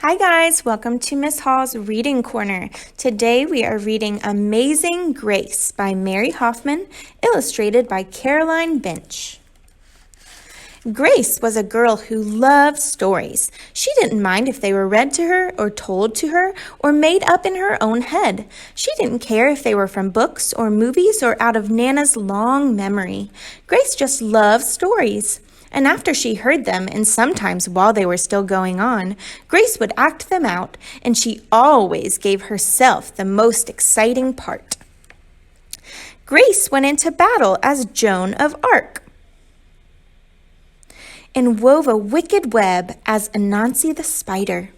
Hi guys, welcome to Miss Hall's Reading Corner. Today we are reading Amazing Grace by Mary Hoffman, illustrated by Caroline Bench. Grace was a girl who loved stories. She didn't mind if they were read to her or told to her or made up in her own head. She didn't care if they were from books or movies or out of Nana's long memory. Grace just loved stories. And after she heard them, and sometimes while they were still going on, Grace would act them out, and she always gave herself the most exciting part. Grace went into battle as Joan of Arc and wove a wicked web as Anansi the spider.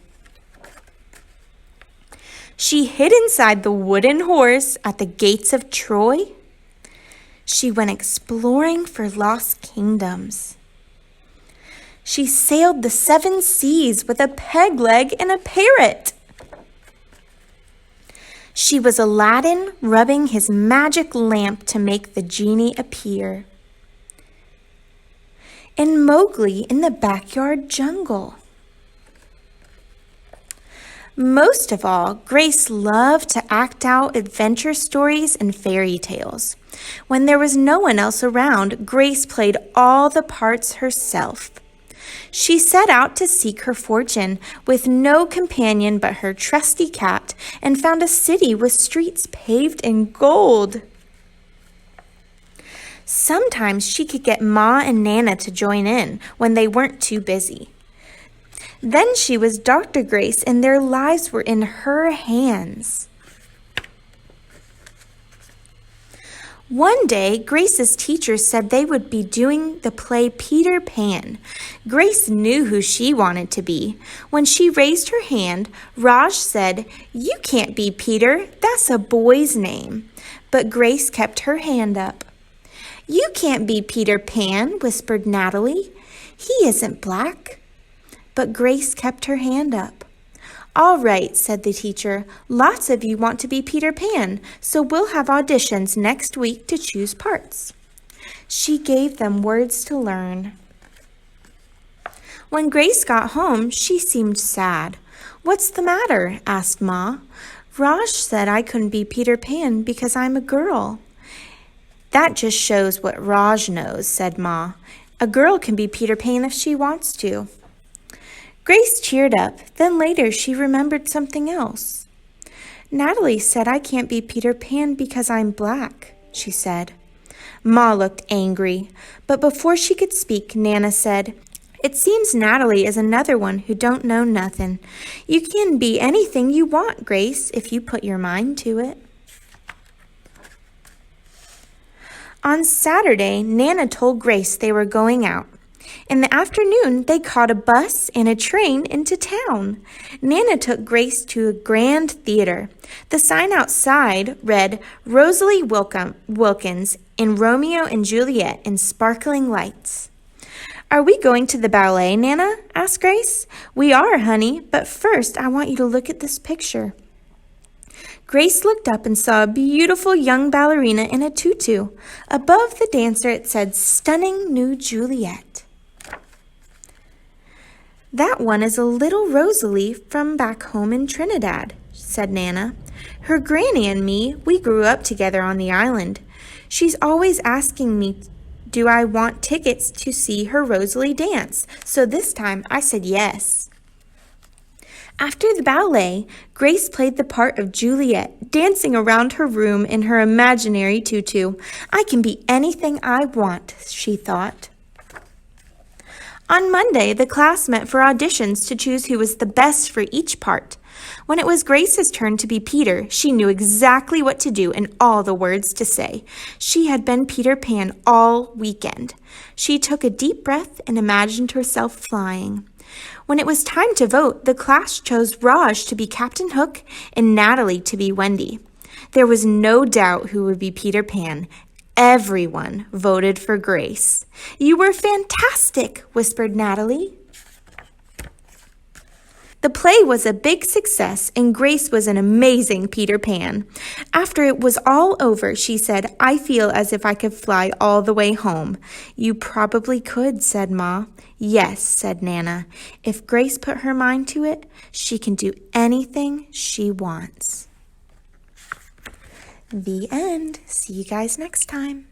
She hid inside the wooden horse at the gates of Troy. She went exploring for lost kingdoms. She sailed the 7 seas with a peg leg and a parrot. She was Aladdin rubbing his magic lamp to make the genie appear. And Mowgli in the backyard jungle. Most of all, Grace loved to act out adventure stories and fairy tales. When there was no one else around, Grace played all the parts herself. She set out to seek her fortune with no companion but her trusty cat and found a city with streets paved in gold. Sometimes she could get Ma and Nana to join in when they weren't too busy. Then she was Dr. Grace and their lives were in her hands. One day, Grace's teacher said they would be doing the play Peter Pan. Grace knew who she wanted to be. When she raised her hand, Raj said, "You can't be Peter, that's a boy's name." But Grace kept her hand up. "You can't be Peter Pan," whispered Natalie. "He isn't black." But Grace kept her hand up. "All right," said the teacher. "Lots of you want to be Peter Pan, so we'll have auditions next week to choose parts." She gave them words to learn. When Grace got home, she seemed sad. "What's the matter?" asked Ma. "Raj said I couldn't be Peter Pan because I'm a girl." "That just shows what Raj knows," said Ma. "A girl can be Peter Pan if she wants to." Grace cheered up. Then later she remembered something else. "Natalie said I can't be Peter Pan because I'm black," she said. Ma looked angry, but before she could speak, Nana said, "It seems Natalie is another one who don't know nothing. You can be anything you want, Grace, if you put your mind to it." On Saturday, Nana told Grace they were going out. In the afternoon, they caught a bus and a train into town. Nana took Grace to a grand theater. The sign outside read, "Rosalie Wilkins in Romeo and Juliet in sparkling lights." "Are we going to the ballet, Nana?" asked Grace. "We are, honey, but first I want you to look at this picture." Grace looked up and saw a beautiful young ballerina in a tutu. Above the dancer it said, "Stunning New Juliet." "That one is a little Rosalie from back home in Trinidad," said Nana. "Her granny and me, we grew up together on the island. She's always asking me, do I want tickets to see her Rosalie dance? So this time I said yes." After the ballet, Grace played the part of Juliet, dancing around her room in her imaginary tutu. "I can be anything I want," she thought. On Monday, the class met for auditions to choose who was the best for each part. When it was Grace's turn to be Peter, she knew exactly what to do and all the words to say. She had been Peter Pan all weekend. She took a deep breath and imagined herself flying. When it was time to vote, the class chose Raj to be Captain Hook and Natalie to be Wendy. There was no doubt who would be Peter Pan. Everyone voted for Grace. "You were fantastic," whispered Natalie. The play was a big success, and Grace was an amazing Peter Pan. After it was all over, she said, "I feel as if I could fly all the way home." "You probably could," said Ma. "Yes," said Nana. "If Grace put her mind to it, she can do anything she wants." The end. See you guys next time.